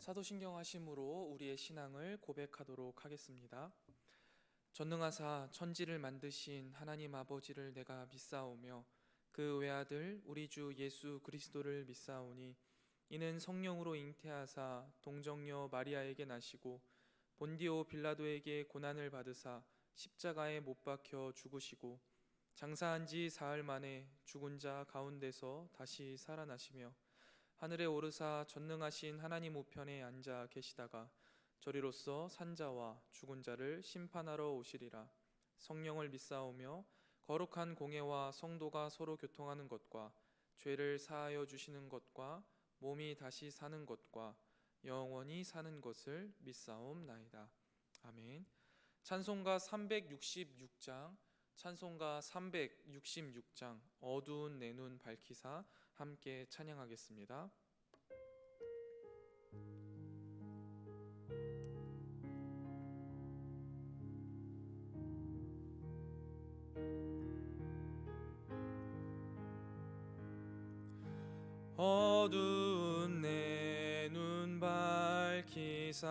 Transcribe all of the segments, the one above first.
사도신경하심으로 우리의 신앙을 고백하도록 하겠습니다. 전능하사 천지를 만드신 하나님 아버지를 내가 믿사오며 그 외아들 우리 주 예수 그리스도를 믿사오니 이는 성령으로 잉태하사 동정녀 마리아에게 나시고 본디오 빌라도에게 고난을 받으사 십자가에 못 박혀 죽으시고 장사한 지 사흘 만에 죽은 자 가운데서 다시 살아나시며 하늘에 오르사 전능하신 하나님 우편에 앉아 계시다가 저리로서 산자와 죽은 자를 심판하러 오시리라. 성령을 믿사오며 거룩한 공예와 성도가 서로 교통하는 것과 죄를 사하여 주시는 것과 몸이 다시 사는 것과 영원히 사는 것을 믿사옵나이다. 아멘. 찬송가 366장 찬송가 366장 어두운 내 눈 밝히사 함께 찬양하겠습니다. 어두운 내 눈 밝히사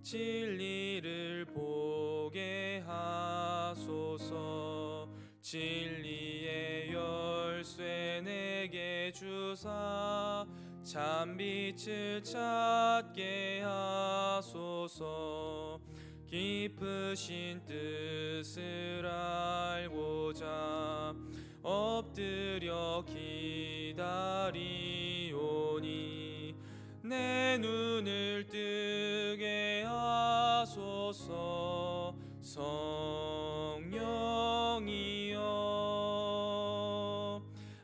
진리를 보게 하소서. 진리의 열쇠 내게 주사 참빛을 찾게 하소서. 깊으신 뜻을 알고자 엎드려 기다리오니 내 눈을 뜨게 하소서. 성령이여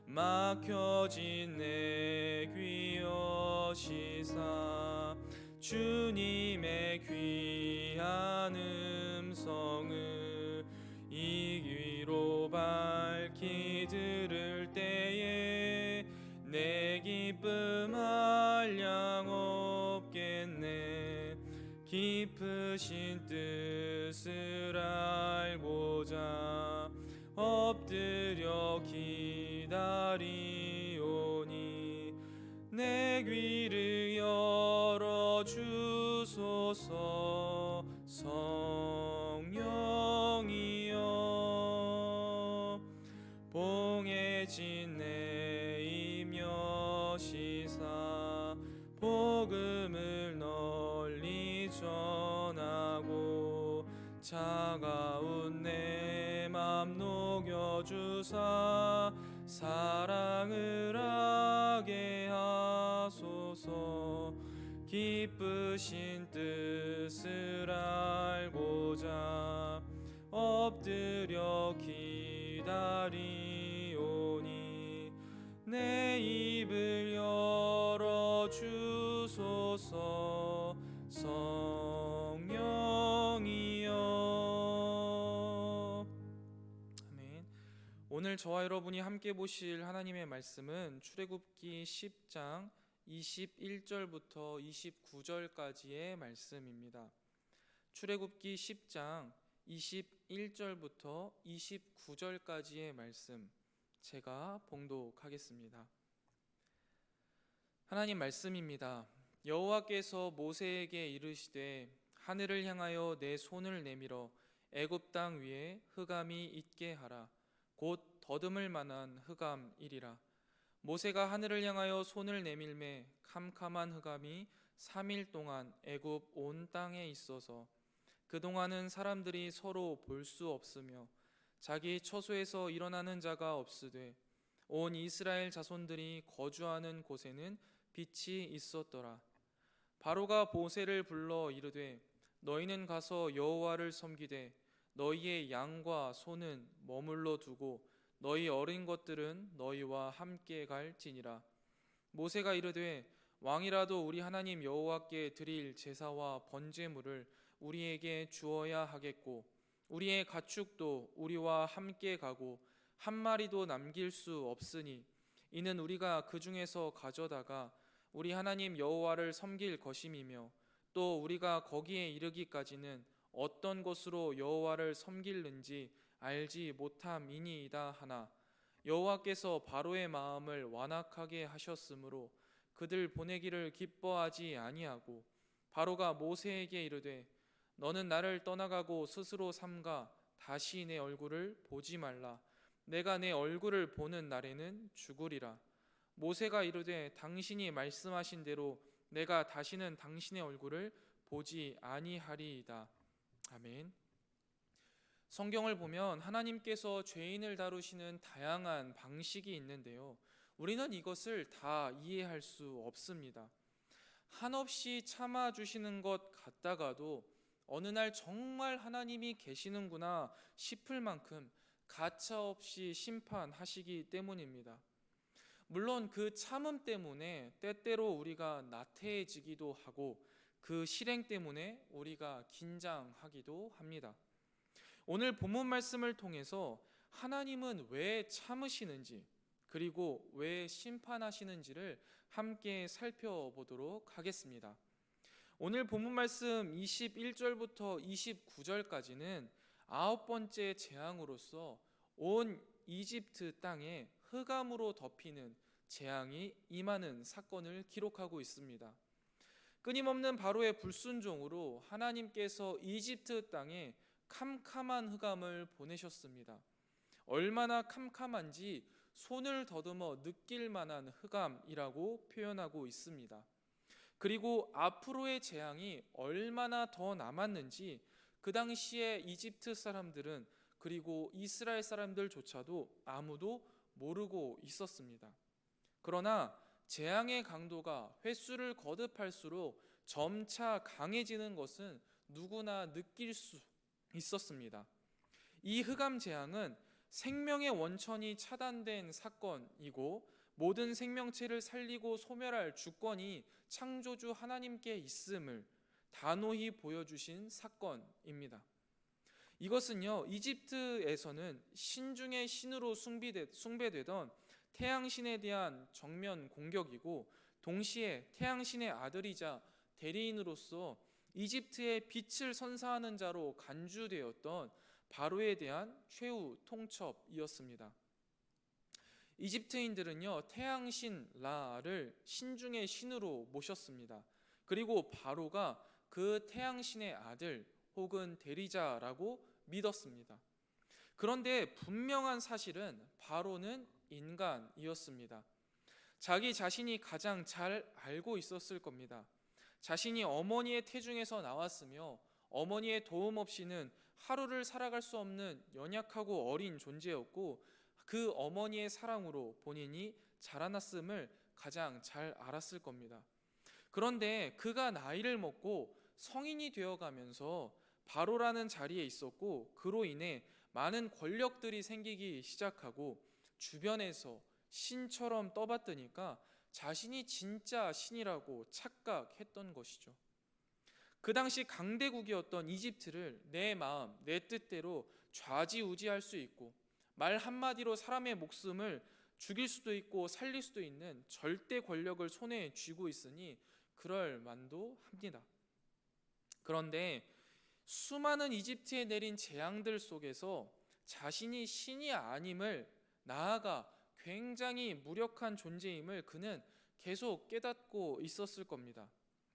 막혀진 내 귀 여시사 주님의 귀한 음성을 이 귀로 밝히 들을 때에 내 기쁨 한량 없겠네. 깊으신 뜻을 알고자 엎드려 기다리오니 내 귀를 열어주소서. 성령이여 봉해진 내 입 여시사 복음을 널리 전하고 차가운 내 맘 녹여주사 사랑을 하게 하소서. 기쁘신 뜻을 알고자 엎드려 기다리오니 내 입을 열어주소서. 성령이여. 아멘. 오늘 저와 여러분이 함께 보실 하나님의 말씀은 출애굽기 10장 21절부터 29절까지의 말씀입니다. 출애굽기 10장 21절부터 29절까지의 말씀 제가 봉독하겠습니다. 하나님 말씀입니다. 여호와께서 모세에게 이르시되 하늘을 향하여 내 손을 내밀어 애굽 땅 위에 흑암이 있게 하라. 곧 더듬을 만한 흑암이리라. 모세가 하늘을 향하여 손을 내밀매 캄캄한 흑암이 3일 동안 애굽 온 땅에 있어서 그동안은 사람들이 서로 볼 수 없으며 자기 처소에서 일어나는 자가 없으되 온 이스라엘 자손들이 거주하는 곳에는 빛이 있었더라. 바로가 모세를 불러 이르되 너희는 가서 여호와를 섬기되 너희의 양과 소는 머물러 두고 너희 어린 것들은 너희와 함께 갈지니라. 모세가 이르되 왕이라도 우리 하나님 여호와께 드릴 제사와 번제물을 우리에게 주어야 하겠고 우리의 가축도 우리와 함께 가고 한 마리도 남길 수 없으니 이는 우리가 그 중에서 가져다가 우리 하나님 여호와를 섬길 것임이며 또 우리가 거기에 이르기까지는 어떤 것으로 여호와를 섬길는지 알지 못함이니이다 하나 여호와께서 바로의 마음을 완악하게 하셨으므로 그들 보내기를 기뻐하지 아니하고 바로가 모세에게 이르되 너는 나를 떠나가고 스스로 삼가 다시 내 얼굴을 보지 말라. 내가 내 얼굴을 보는 날에는 죽으리라. 모세가 이르되 당신이 말씀하신 대로 내가 다시는 당신의 얼굴을 보지 아니하리이다. 아멘. 성경을 보면 하나님께서 죄인을 다루시는 다양한 방식이 있는데요. 우리는 이것을 다 이해할 수 없습니다. 한없이 참아주시는 것 같다가도 어느 날 정말 하나님이 계시는구나 싶을 만큼 가차없이 심판하시기 때문입니다. 물론 그 참음 때문에 때때로 우리가 나태해지기도 하고 그 실행 때문에 우리가 긴장하기도 합니다. 오늘 본문 말씀을 통해서 하나님은 왜 참으시는지 그리고 왜 심판하시는지를 함께 살펴보도록 하겠습니다. 오늘 본문 말씀 21절부터 29절까지는 9번째 재앙으로서 온 이집트 땅에 흑암으로 덮이는 재앙이 임하는 사건을 기록하고 있습니다. 끊임없는 바로의 불순종으로 하나님께서 이집트 땅에 캄캄한 흑암을 보내셨습니다. 얼마나 캄캄한지 손을 더듬어 느낄 만한 흑암이라고 표현하고 있습니다. 그리고 앞으로의 재앙이 얼마나 더 남았는지 그 당시에 이집트 사람들은 그리고 이스라엘 사람들조차도 아무도 모르고 있었습니다. 그러나 재앙의 강도가 횟수를 거듭할수록 점차 강해지는 것은 누구나 느낄 수 있었습니다. 이 흑암 재앙은 생명의 원천이 차단된 사건이고 모든 생명체를 살리고 소멸할 주권이 창조주 하나님께 있음을 단호히 보여주신 사건입니다. 이것은요, 이집트에서는 신 중의 신으로 숭배되던 태양신에 대한 정면 공격이고 동시에 태양신의 아들이자 대리인으로서 이집트의 빛을 선사하는 자로 간주되었던 바로에 대한 최후 통첩이었습니다. 이집트인들은요, 태양신 라를 신중의 신으로 모셨습니다. 그리고 바로가 그 태양신의 아들 혹은 대리자라고 믿었습니다. 그런데 분명한 사실은 바로는 인간이었습니다. 자기 자신이 가장 잘 알고 있었을 겁니다. 자신이 어머니의 태중에서 나왔으며 어머니의 도움 없이는 하루를 살아갈 수 없는 연약하고 어린 존재였고 그 어머니의 사랑으로 본인이 자라났음을 가장 잘 알았을 겁니다. 그런데 그가 나이를 먹고 성인이 되어가면서 바로라는 자리에 있었고 그로 인해 많은 권력들이 생기기 시작하고 주변에서 신처럼 떠받드니까 자신이 진짜 신이라고 착각했던 것이죠. 그 당시 강대국이었던 이집트를 내 마음, 내 뜻대로 좌지우지할 수 있고 말 한마디로 사람의 목숨을 죽일 수도 있고 살릴 수도 있는 절대 권력을 손에 쥐고 있으니 그럴 만도 합니다. 그런데 수많은 이집트에 내린 재앙들 속에서 자신이 신이 아님을 나아가 굉장히 무력한 존재임을 그는 계속 깨닫고 있었을 겁니다.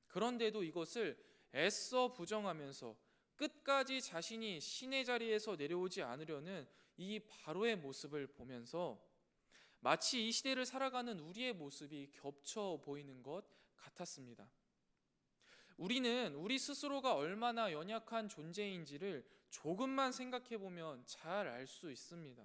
그런데도 이것을 애써 부정하면서 끝까지 자신이 신의 자리에서 내려오지 않으려는 이 바로의 모습을 보면서 마치 이 시대를 살아가는 우리의 모습이 겹쳐 보이는 것 같았습니다. 우리는 우리 스스로가 얼마나 연약한 존재인지를 조금만 생각해 보면 잘 알 수 있습니다.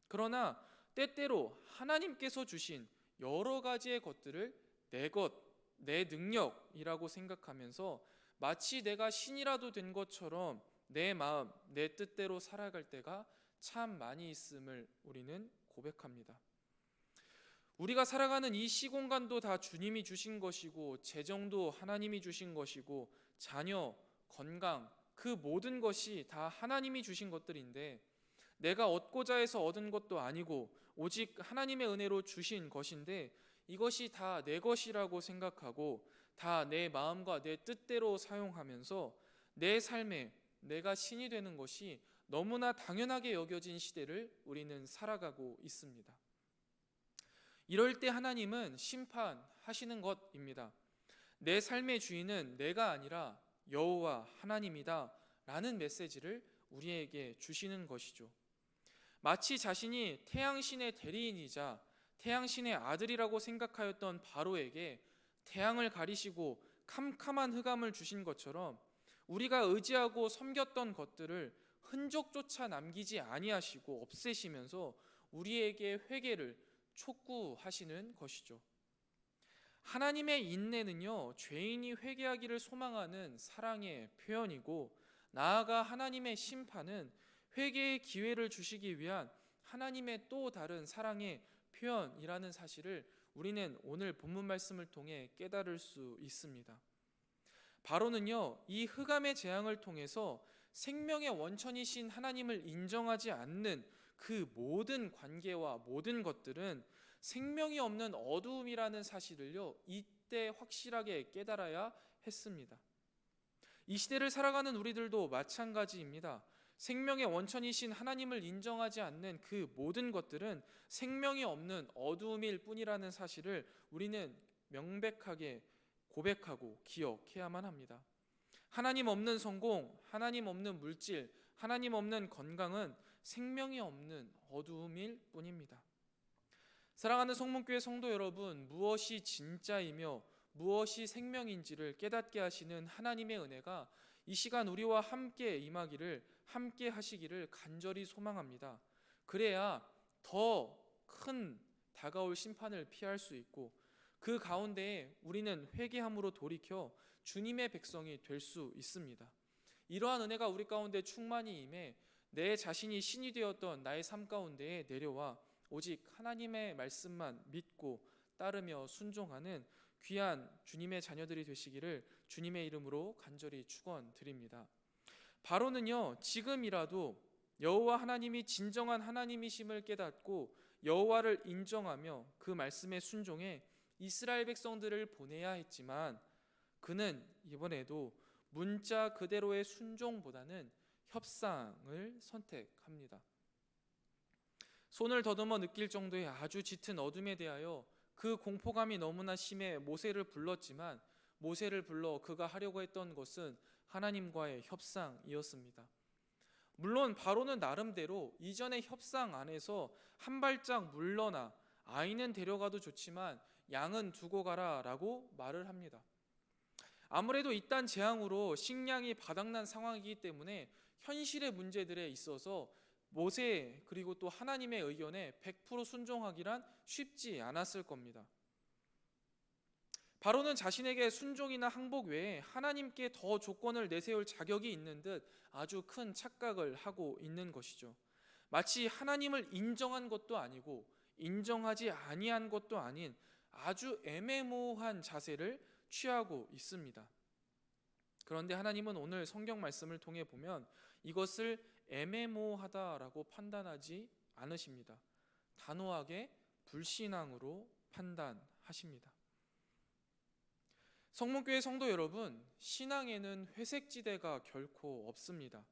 그러나 때때로 하나님께서 주신 여러 가지의 것들을 내 것, 내 능력이라고 생각하면서 마치 내가 신이라도 된 것처럼 내 마음, 내 뜻대로 살아갈 때가 참 많이 있음을 우리는 고백합니다. 우리가 살아가는 이 시공간도 다 주님이 주신 것이고 재정도 하나님이 주신 것이고 자녀, 건강, 그 모든 것이 다 하나님이 주신 것들인데 내가 얻고자 해서 얻은 것도 아니고 오직 하나님의 은혜로 주신 것인데 이것이 다 내 것이라고 생각하고 다 내 마음과 내 뜻대로 사용하면서 내 삶에 내가 신이 되는 것이 너무나 당연하게 여겨진 시대를 우리는 살아가고 있습니다. 이럴 때 하나님은 심판하시는 것입니다. 내 삶의 주인은 내가 아니라 여호와 하나님이다 라는 메시지를 우리에게 주시는 것이죠. 마치 자신이 태양신의 대리인이자 태양신의 아들이라고 생각하였던 바로에게 태양을 가리시고 캄캄한 흑암을 주신 것처럼 우리가 의지하고 섬겼던 것들을 흔적조차 남기지 아니하시고 없애시면서 우리에게 회개를 촉구하시는 것이죠. 하나님의 인내는요, 죄인이 회개하기를 소망하는 사랑의 표현이고, 나아가 하나님의 심판은 회개의 기회를 주시기 위한 하나님의 또 다른 사랑의 표현이라는 사실을 우리는 오늘 본문 말씀을 통해 깨달을 수 있습니다. 바로는요, 이 흑암의 재앙을 통해서 생명의 원천이신 하나님을 인정하지 않는 그 모든 관계와 모든 것들은 생명이 없는 어두움이라는 사실을요, 이때 확실하게 깨달아야 했습니다. 이 시대를 살아가는 우리들도 마찬가지입니다. 생명의 원천이신 하나님을 인정하지 않는 그 모든 것들은 생명이 없는 어두움일 뿐이라는 사실을 우리는 명백하게 고백하고 기억해야만 합니다. 하나님 없는 성공, 하나님 없는 물질, 하나님 없는 건강은 생명이 없는 어두움일 뿐입니다. 사랑하는 성문교회 성도 여러분, 무엇이 진짜이며 무엇이 생명인지를 깨닫게 하시는 하나님의 은혜가 이 시간 우리와 함께 임하기를, 함께 하시기를 간절히 소망합니다. 그래야 더 큰 다가올 심판을 피할 수 있고 그 가운데에 우리는 회개함으로 돌이켜 주님의 백성이 될 수 있습니다. 이러한 은혜가 우리 가운데 충만히 임해 내 자신이 신이 되었던 나의 삶 가운데에 내려와 오직 하나님의 말씀만 믿고 따르며 순종하는 귀한 주님의 자녀들이 되시기를 주님의 이름으로 간절히 축원드립니다. 바로는요, 지금이라도 여호와 하나님이 진정한 하나님이심을 깨닫고 여호와를 인정하며 그 말씀에 순종해 이스라엘 백성들을 보내야 했지만 그는 이번에도 문자 그대로의 순종보다는 협상을 선택합니다. 손을 더듬어 느낄 정도의 아주 짙은 어둠에 대하여 그 공포감이 너무나 심해 모세를 불렀지만 모세를 불러 그가 하려고 했던 것은 하나님과의 협상이었습니다. 물론 바로는 나름대로 이전의 협상 안에서 한 발짝 물러나 아이는 데려가도 좋지만 양은 두고 가라 라고 말을 합니다. 아무래도 이딴 재앙으로 식량이 바닥난 상황이기 때문에 현실의 문제들에 있어서 모세 그리고 또 하나님의 의견에 100% 순종하기란 쉽지 않았을 겁니다. 바로는 자신에게 순종이나 항복 외에 하나님께 더 조건을 내세울 자격이 있는 듯 아주 큰 착각을 하고 있는 것이죠. 마치 하나님을 인정한 것도 아니고 인정하지 아니한 것도 아닌 아주 애매모호한 자세를 취하고 있습니다. 그런데 하나님은 오늘 성경 말씀을 통해 보면 이것을 애매모호하다라고 판단하지 않으십니다. 단호하게 불신앙으로 판단하십니다. 성문교회 성도 여러분, 신앙에는 회색지대가 결코 없습니다.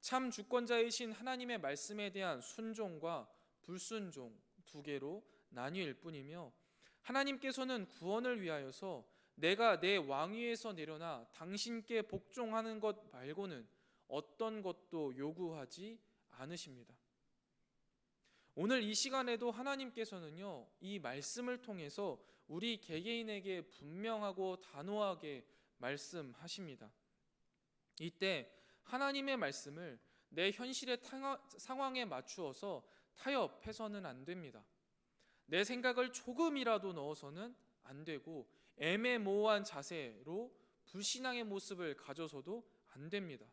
참 주권자이신 하나님의 말씀에 대한 순종과 불순종 두 개로 나뉠 뿐이며 하나님께서는 구원을 위하여서 내가 내 왕위에서 내려나 당신께 복종하는 것 말고는 어떤 것도 요구하지 않으십니다. 오늘 이 시간에도 하나님께서는요, 이 말씀을 통해서 우리 개개인에게 분명하고 단호하게 말씀하십니다. 이때 하나님의 말씀을 내 현실의 상황에 맞추어서 타협해서는 안 됩니다. 내 생각을 조금이라도 넣어서는 안 되고 애매모호한 자세로 불신앙의 모습을 가져서도 안 됩니다.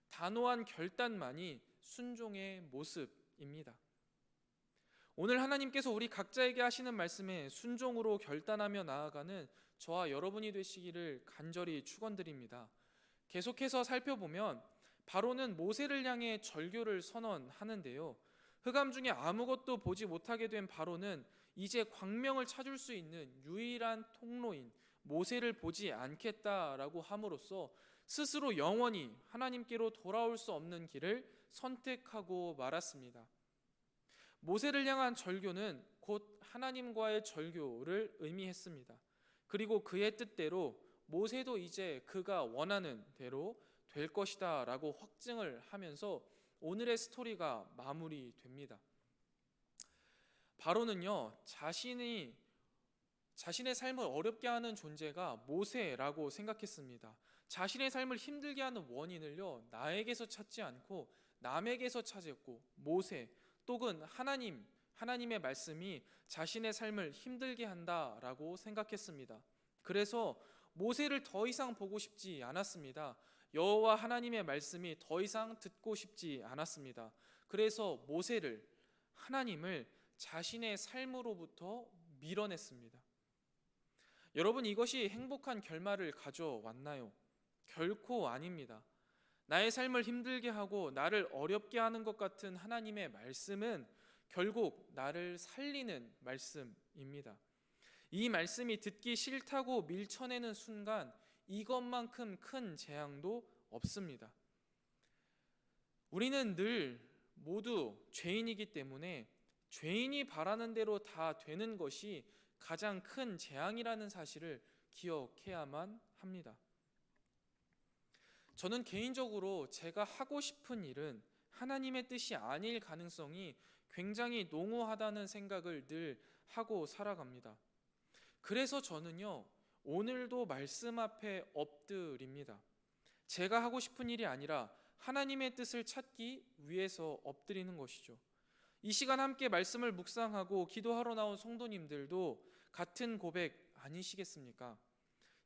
단호한 결단만이 순종의 모습입니다. 오늘 하나님께서 우리 각자에게 하시는 말씀에 순종으로 결단하며 나아가는 저와 여러분이 되시기를 간절히 축원드립니다. 계속해서 살펴보면 바로는 모세를 향해 절교를 선언하는데요. 흑암 중에 아무것도 보지 못하게 된 바로는 이제 광명을 찾을 수 있는 유일한 통로인 모세를 보지 않겠다라고 함으로써 스스로 영원히 하나님께로 돌아올 수 없는 길을 선택하고 말았습니다. 모세를 향한 절교는 곧 하나님과의 절교를 의미했습니다. 그리고 그의 뜻대로 모세도 이제 그가 원하는 대로 될 것이다 라고 확증을 하면서 오늘의 스토리가 마무리됩니다. 바로는요, 자신의 삶을 어렵게 하는 존재가 모세라고 생각했습니다. 자신의 삶을 힘들게 하는 원인을요, 나에게서 찾지 않고 남에게서 찾았고, 모세 또는 하나님의 말씀이 자신의 삶을 힘들게 한다라고 생각했습니다. 그래서 모세를 더 이상 보고 싶지 않았습니다. 여호와 하나님의 말씀이 더 이상 듣고 싶지 않았습니다. 그래서 하나님을 자신의 삶으로부터 밀어냈습니다. 여러분, 이것이 행복한 결말을 가져왔나요? 결코 아닙니다. 나의 삶을 힘들게 하고 나를 어렵게 하는 것 같은 하나님의 말씀은 결국 나를 살리는 말씀입니다. 이 말씀이 듣기 싫다고 밀쳐내는 순간 이것만큼 큰 재앙도 없습니다. 우리는 늘 모두 죄인이기 때문에 죄인이 바라는 대로 다 되는 것이 가장 큰 재앙이라는 사실을 기억해야만 합니다. 저는 개인적으로 제가 하고 싶은 일은 하나님의 뜻이 아닐 가능성이 굉장히 농후하다는 생각을 늘 하고 살아갑니다. 그래서 저는요, 오늘도 말씀 앞에 엎드립니다. 제가 하고 싶은 일이 아니라 하나님의 뜻을 찾기 위해서 엎드리는 것이죠. 이 시간 함께 말씀을 묵상하고 기도하러 나온 성도님들도 같은 고백 아니시겠습니까?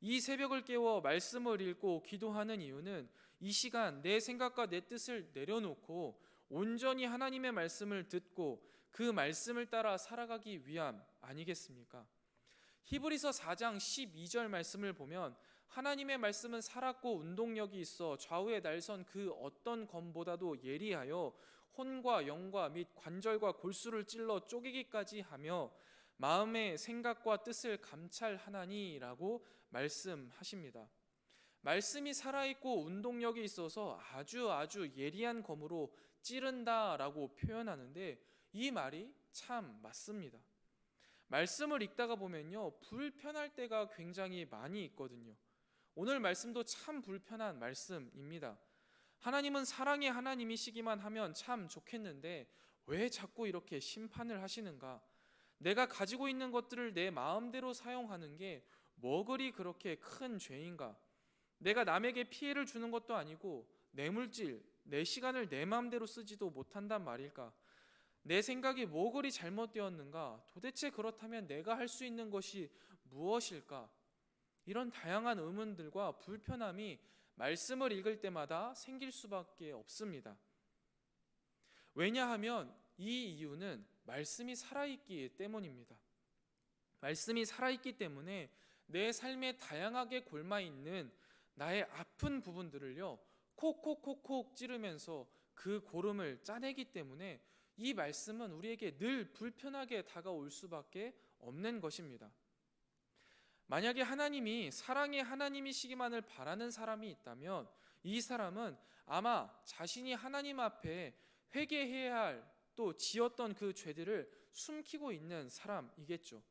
이 새벽을 깨워 말씀을 읽고 기도하는 이유는 이 시간 내 생각과 내 뜻을 내려놓고 온전히 하나님의 말씀을 듣고 그 말씀을 따라 살아가기 위함 아니겠습니까? 히브리서 4장 12절 말씀을 보면 하나님의 말씀은 살았고 운동력이 있어 좌우에 날선 그 어떤 검보다도 예리하여 혼과 영과 및 관절과 골수를 찔러 쪼개기까지 하며 마음의 생각과 뜻을 감찰하나니라고 말씀하십니다. 말씀이 살아있고 운동력이 있어서 아주 예리한 검으로 찌른다라고 표현하는데 이 말이 참 맞습니다. 말씀을 읽다가 보면요, 불편할 때가 굉장히 많이 있거든요. 오늘 말씀도 참 불편한 말씀입니다. 하나님은 사랑의 하나님이시기만 하면 참 좋겠는데 왜 자꾸 이렇게 심판을 하시는가? 내가 가지고 있는 것들을 내 마음대로 사용하는 게 뭐 그리 그렇게 큰 죄인가? 내가 남에게 피해를 주는 것도 아니고 내 물질, 내 시간을 내 마음대로 쓰지도 못한단 말일까? 내 생각이 뭐 그리 잘못되었는가? 도대체 그렇다면 내가 할 수 있는 것이 무엇일까? 이런 다양한 의문들과 불편함이 말씀을 읽을 때마다 생길 수밖에 없습니다. 왜냐하면 이 이유는 말씀이 살아있기 때문입니다. 말씀이 살아있기 때문에 내 삶에 다양하게 골마있는 나의 아픈 부분들을요, 콕콕콕콕 찌르면서 그 고름을 짜내기 때문에 이 말씀은 우리에게 늘 불편하게 다가올 수밖에 없는 것입니다. 만약에 하나님이 사랑의 하나님이시기만을 바라는 사람이 있다면 이 사람은 아마 자신이 하나님 앞에 회개해야 할 또 지었던 그 죄들을 숨기고 있는 사람이겠죠.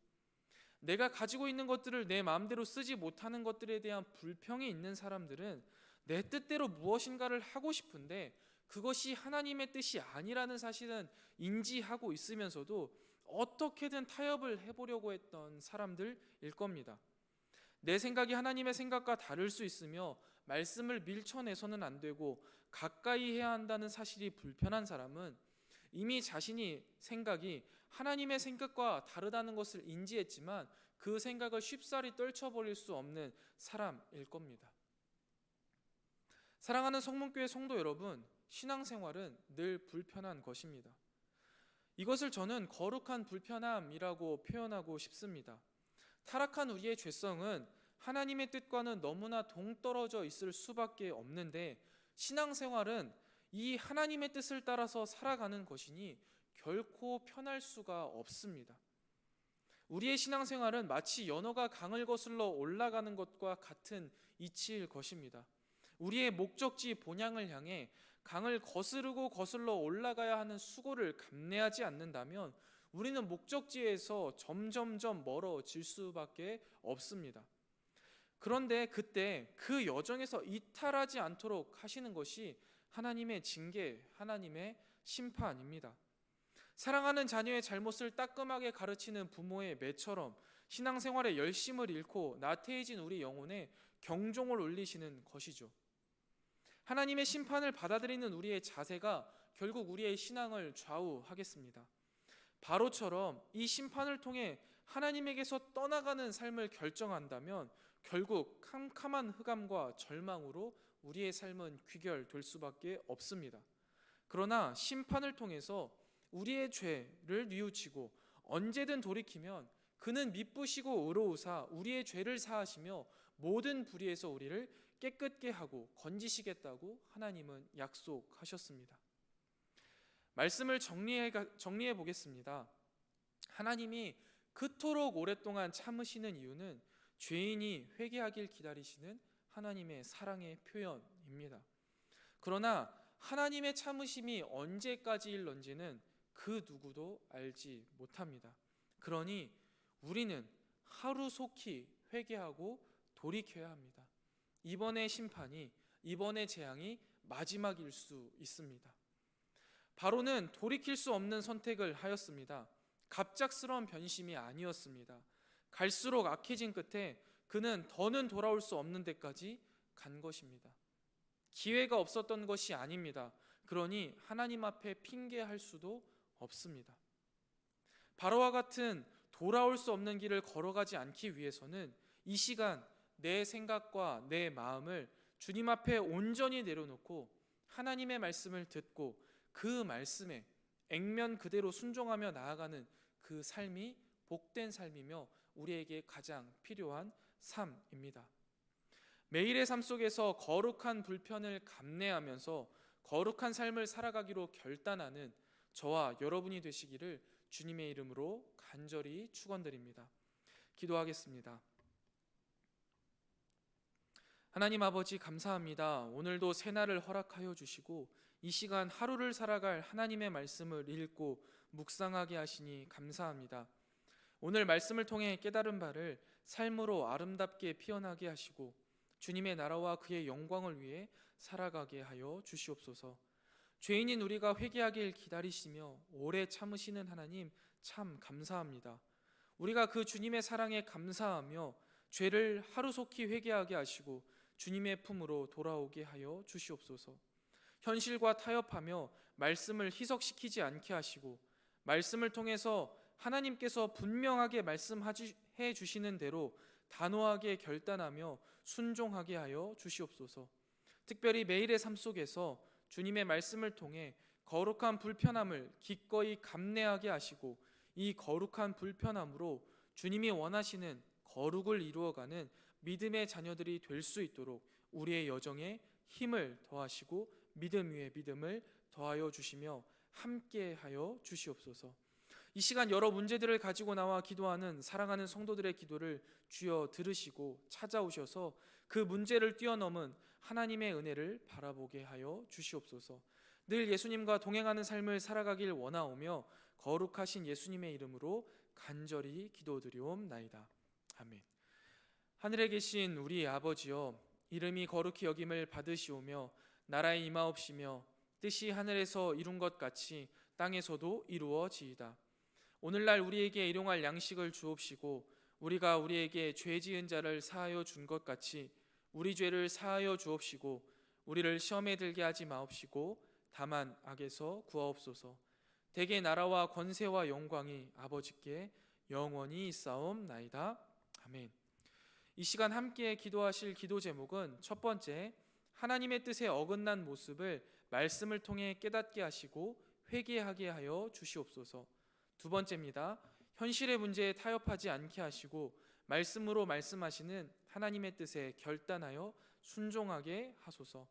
내가 가지고 있는 것들을 내 마음대로 쓰지 못하는 것들에 대한 불평이 있는 사람들은 내 뜻대로 무엇인가를 하고 싶은데 그것이 하나님의 뜻이 아니라는 사실은 인지하고 있으면서도 어떻게든 타협을 해보려고 했던 사람들일 겁니다. 내 생각이 하나님의 생각과 다를 수 있으며 말씀을 밀쳐내서는 안 되고 가까이 해야 한다는 사실이 불편한 사람은 이미 자신이 생각이 하나님의 생각과 다르다는 것을 인지했지만 그 생각을 쉽사리 떨쳐버릴 수 없는 사람일 겁니다. 사랑하는 성문교회 성도 여러분, 신앙생활은 늘 불편한 것입니다. 이것을 저는 거룩한 불편함이라고 표현하고 싶습니다. 타락한 우리의 죄성은 하나님의 뜻과는 너무나 동떨어져 있을 수밖에 없는데 신앙생활은 이 하나님의 뜻을 따라서 살아가는 것이니 결코 편할 수가 없습니다. 우리의 신앙생활은 마치 연어가 강을 거슬러 올라가는 것과 같은 이치일 것입니다. 우리의 목적지 본향을 향해 강을 거스르고 거슬러 올라가야 하는 수고를 감내하지 않는다면 우리는 목적지에서 점점점 멀어질 수밖에 없습니다. 그런데 그때 그 여정에서 이탈하지 않도록 하시는 것이 하나님의 징계, 하나님의 심판입니다. 사랑하는 자녀의 잘못을 따끔하게 가르치는 부모의 매처럼 신앙생활의 열심을 잃고 나태해진 우리 영혼에 경종을 울리시는 것이죠. 하나님의 심판을 받아들이는 우리의 자세가 결국 우리의 신앙을 좌우하겠습니다. 바로처럼 이 심판을 통해 하나님에게서 떠나가는 삶을 결정한다면 결국 캄캄한 흑암과 절망으로 우리의 삶은 귀결될 수밖에 없습니다. 그러나 심판을 통해서 우리의 죄를 뉘우치고 언제든 돌이키면 그는 미쁘시고 의로우사 우리의 죄를 사하시며 모든 불의에서 우리를 깨끗게 하고 건지시겠다고 하나님은 약속하셨습니다. 말씀을 정리해 보겠습니다. 하나님이 그토록 오랫동안 참으시는 이유는 죄인이 회개하길 기다리시는 하나님의 사랑의 표현입니다. 그러나 하나님의 참으심이 언제까지일런지는 그 누구도 알지 못합니다. 그러니 우리는 하루속히 회개하고 돌이켜야 합니다. 이번의 심판이, 이번의 재앙이 마지막일 수 있습니다. 바로는 돌이킬 수 없는 선택을 하였습니다. 갑작스러운 변심이 아니었습니다. 갈수록 악해진 끝에 그는 더는 돌아올 수 없는 데까지 간 것입니다. 기회가 없었던 것이 아닙니다. 그러니 하나님 앞에 핑계할 수도 없습니다. 바로와 같은 돌아올 수 없는 길을 걸어가지 않기 위해서는 이 시간 내 생각과 내 마음을 주님 앞에 온전히 내려놓고 하나님의 말씀을 듣고 그 말씀에 액면 그대로 순종하며 나아가는 그 삶이 복된 삶이며 우리에게 가장 필요한 삶입니다. 매일의 삶 속에서 거룩한 불편을 감내하면서 거룩한 삶을 살아가기로 결단하는 저와 여러분이 되시기를 주님의 이름으로 간절히 축원드립니다. 기도하겠습니다. 하나님 아버지 감사합니다. 오늘도 새날을 허락하여 주시고 이 시간 하루를 살아갈 하나님의 말씀을 읽고 묵상하게 하시니 감사합니다. 오늘 말씀을 통해 깨달은 바를 삶으로 아름답게 피어나게 하시고 주님의 나라와 그의 영광을 위해 살아가게 하여 주시옵소서. 죄인인 우리가 회개하길 기다리시며 오래 참으시는 하나님 참 감사합니다. 우리가 그 주님의 사랑에 감사하며 죄를 하루속히 회개하게 하시고 주님의 품으로 돌아오게 하여 주시옵소서. 현실과 타협하며 말씀을 희석시키지 않게 하시고 말씀을 통해서 하나님께서 분명하게 말씀해 주시는 대로 단호하게 결단하며 순종하게 하여 주시옵소서. 특별히 매일의 삶 속에서 주님의 말씀을 통해 거룩한 불편함을 기꺼이 감내하게 하시고 이 거룩한 불편함으로 주님이 원하시는 거룩을 이루어가는 믿음의 자녀들이 될 수 있도록 우리의 여정에 힘을 더하시고 믿음 위에 믿음을 더하여 주시며 함께하여 주시옵소서. 이 시간 여러 문제들을 가지고 나와 기도하는 사랑하는 성도들의 기도를 주여 들으시고 찾아오셔서 그 문제를 뛰어넘은 하나님의 은혜를 바라보게 하여 주시옵소서. 늘 예수님과 동행하는 삶을 살아가길 원하오며 거룩하신 예수님의 이름으로 간절히 기도드리옵나이다. 아멘. 하늘에 계신 우리 아버지여, 이름이 거룩히 여김을 받으시오며 나라에 임하옵시며 뜻이 하늘에서 이룬 것 같이 땅에서도 이루어지이다. 오늘날 우리에게 일용할 양식을 주옵시고 우리가 우리에게 죄 지은 자를 사하여 준 것 같이 우리 죄를 사하여 주옵시고 우리를 시험에 들게 하지 마옵시고 다만 악에서 구하옵소서. 대개 나라와 권세와 영광이 아버지께 영원히 있사옵나이다. 아멘. 이 시간 함께 기도하실 기도 제목은 첫 번째, 하나님의 뜻에 어긋난 모습을 말씀을 통해 깨닫게 하시고 회개하게 하여 주시옵소서. 두 번째입니다. 현실의 문제에 타협하지 않게 하시고 말씀으로 말씀하시는 하나님의 뜻에 결단하여 순종하게 하소서.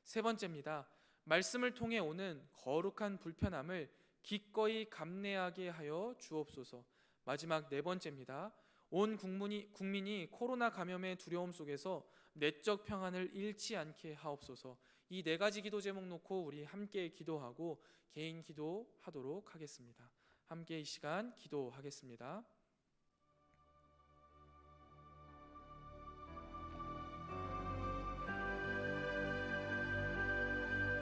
세 번째입니다. 말씀을 통해 오는 거룩한 불편함을 기꺼이 감내하게 하여 주옵소서. 마지막 네 번째입니다. 온 국민이 코로나 감염의 두려움 속에서 내적 평안을 잃지 않게 하옵소서. 이 네 가지 기도 제목 놓고 우리 함께 기도하고 개인 기도하도록 하겠습니다. 함께 이 시간 기도하겠습니다.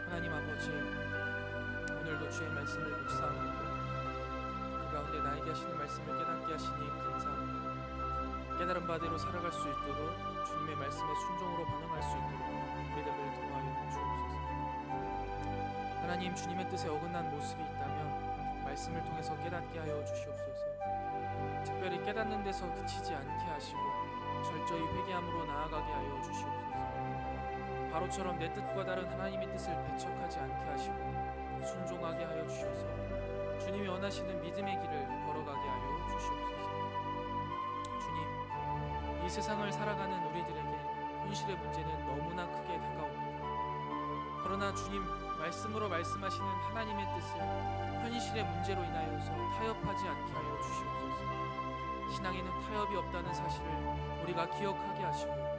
하나님 아버지, 오늘도 주의 말씀을 묵상하고 그 가운데 나에게 하시는 말씀을 깨닫게 하시니 감사합니다. 깨달은 바대로 살아갈 수 있도록 주님의 말씀에 순종으로 반응할 수 있도록 믿음을 더하여 주옵소서. 하나님, 주님의 뜻에 어긋난 모습이 있다면 말씀을 통해서 깨닫게 하여 주시옵소서. 특별히 깨닫는 데서 그치지 않게 하시고 철저히 회개함으로 나아가게 하여 주시옵소서. 바로처럼 내 뜻과 다른 하나님의 뜻을 배척하지 않게 하시고 순종하게 하여 주셔서 주님이 원하시는 믿음의 길을 걸어가게 하여 주시옵소서. 주님, 이 세상을 살아가는 우리들에게 현실의 문제는 너무나 크게 다가옵니다. 그러나 주님, 말씀으로 말씀하시는 하나님의 뜻을 현실의 문제로 인하여서 타협하지 않게 하여 주시옵소서. 신앙에는 타협이 없다는 사실을 우리가 기억하게 하시고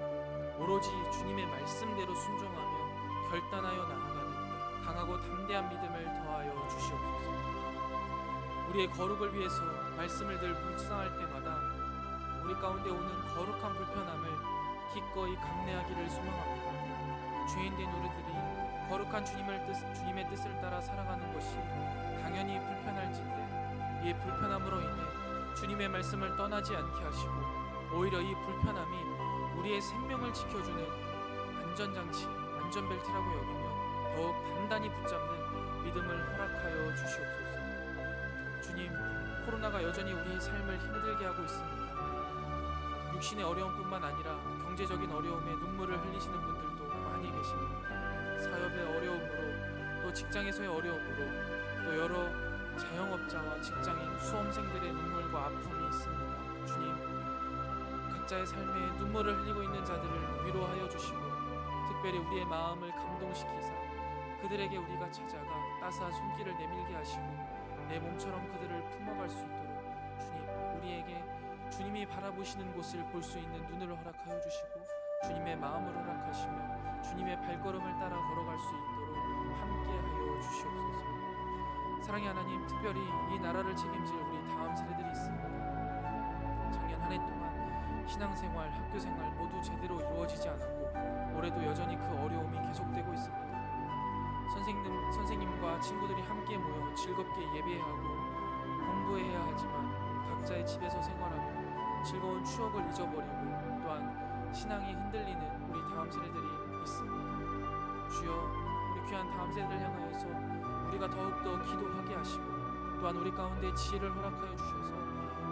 오로지 주님의 말씀대로 순종하며 결단하여 나아가는 강하고 담대한 믿음을 더하여 주시옵소서. 우리의 거룩을 위해서 말씀을 늘 묵상할 때마다 우리 가운데 오는 거룩한 불편함을 기꺼이 감내하기를 소망합니다. 죄인된 우리들이 거룩한 주님의 뜻을 따라 살아가는 것이 당연히 불편할진데 이 불편함으로 인해 주님의 말씀을 떠나지 않게 하시고 오히려 이 불편함이 우리의 생명을 지켜주는 안전장치, 안전벨트라고 여기며 더욱 단단히 붙잡는 믿음을 허락하여 주시옵소서. 주님, 코로나가 여전히 우리의 삶을 힘들게 하고 있습니다. 육신의 어려움뿐만 아니라 경제적인 어려움에 눈물을 흘리시는 분들도 많이 계십니다. 사업의 어려움으로, 또 직장에서의 어려움으로, 또 여러 자영업자와 직장인, 수험생들의 눈물과 아픔이 있습니다. 주님, 각자의 삶에 눈물을 흘리고 있는 자들을 위로하여 주시고 특별히 우리의 마음을 감동시키사 그들에게 우리가 찾아가 따스한 손길을 내밀게 하시고 내 몸처럼 그들을 품어갈 수 있도록 주님, 우리에게 주님이 바라보시는 곳을 볼 수 있는 눈을 허락하여 주시고 주님의 마음을 허락하시며 주님의 발걸음을 따라 걸어갈 수 있도록 함께하여 주시옵소서. 사랑의 하나님, 특별히 이 나라를 책임질 우리 다음 세대들이 있습니다. 작년 한 해 동안 신앙생활, 학교생활 모두 제대로 이루어지지 않았고 올해도 여전히 그 어려움이 계속되고 있습니다. 선생님과 친구들이 함께 모여 즐겁게 예배하고 공부해야 하지만 각자의 집에서 생활하며 즐거운 추억을 잊어버리고 또한 신앙이 흔들리는 우리 다음 세대들이 있습니다. 주여, 우리 귀한 다음 세대를 향하여서 우리가 더욱더 기도하게 하시고 또한 우리 가운데 지혜를 허락하여 주셔서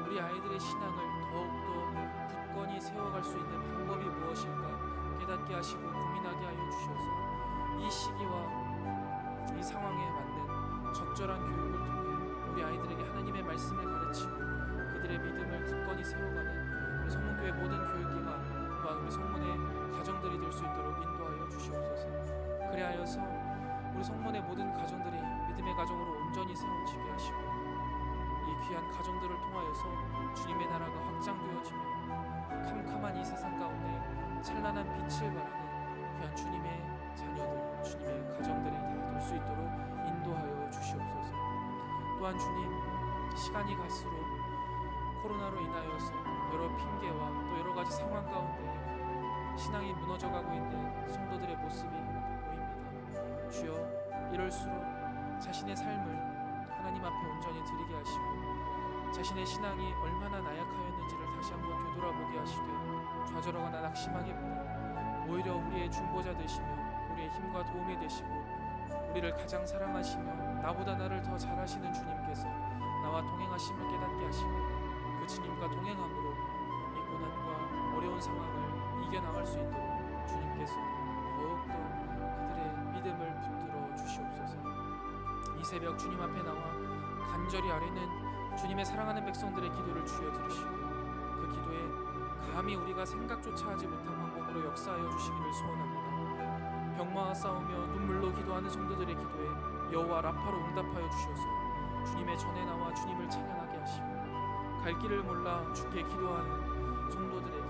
우리 아이들의 신앙을 더욱더 굳건히 세워갈 수 있는 방법이 무엇일까 깨닫게 하시고 고민하게 하여 주셔서 이 시기와 이 상황에 맞는 적절한 교육을 통해 우리 아이들에게 하나님의 말씀을 가르치고 그들의 믿음을 굳건히 세워가는 우리 성문교회 모든 교육기관 또한 우리 성문의 가정들이 될 수 있도록 인도하여 주시옵소서. 그리하여서 우리 성문의 모든 가정들이 믿음의 가정으로 온전히 세워지게 하시고 이 귀한 가정들을 통하여서 주님의 나라가 확장되어지며 캄캄한 이 세상 가운데 찬란한 빛을 발하는 귀한 주님의 자녀들, 주님의 가정들이 다 될 수 있도록 인도하여 주시옵소서. 또한 주님, 시간이 갈수록 코로나로 인하여서 여러 핑계와 또 여러 가지 상황 가운데 신앙이 무너져가고 있는 성도들의 모습이 보입니다. 주여, 이럴수록 자신의 삶을 하나님 앞에 온전히 드리게 하시고 자신의 신앙이 얼마나 나약하였는지를 다시 한번 되돌아보게 하시되 좌절하거나 낙심하게 보니 오히려 우리의 중보자 되시며 우리의 힘과 도움이 되시고 우리를 가장 사랑하시며 나보다 나를 더 잘하시는 주님께서 나와 동행하심을 깨닫게 하시고 그 주님과 동행함으로 이 고난과 어려운 상황을 이겨나갈 수 있도록 주님께서 더욱더 그들의 믿음을 붙들어 주시옵소서. 이 새벽 주님 앞에 나와 간절히 아뢰는 주님의 사랑하는 백성들의 기도를 주여 들으시고 그 기도에 감히 우리가 생각조차 하지 못한 방법으로 역사하여 주시기를 소원합니다. 병마와 싸우며 눈물로 기도하는 성도들의 기도에 여호와 라파로 응답하여 주셔서 주님의 전에 나와 주님을 찬양하게 하시고 갈 길을 몰라 주께 기도하는 성도들에게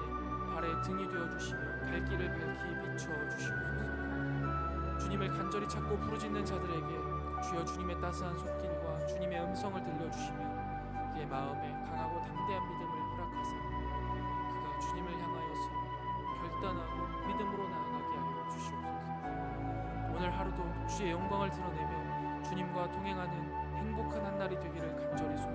발에 등이 되어 주시며 갈 길을 밝히 비추어 주시옵소서. 주님을 간절히 찾고 부르짖는 자들에게 주여 주님의 따스한 손길과 주님의 음성을 들려주시며 그의 마음에 강하고 담대한 믿음을 허락하사 그가 주님을 향하여서 결단하고 믿음으로 나아가게 하여 주시옵소서. 오늘 하루도 주의 영광을 드러내며 주님과 동행하는 행복한 한 날이 되기를 간절히 소망합니다.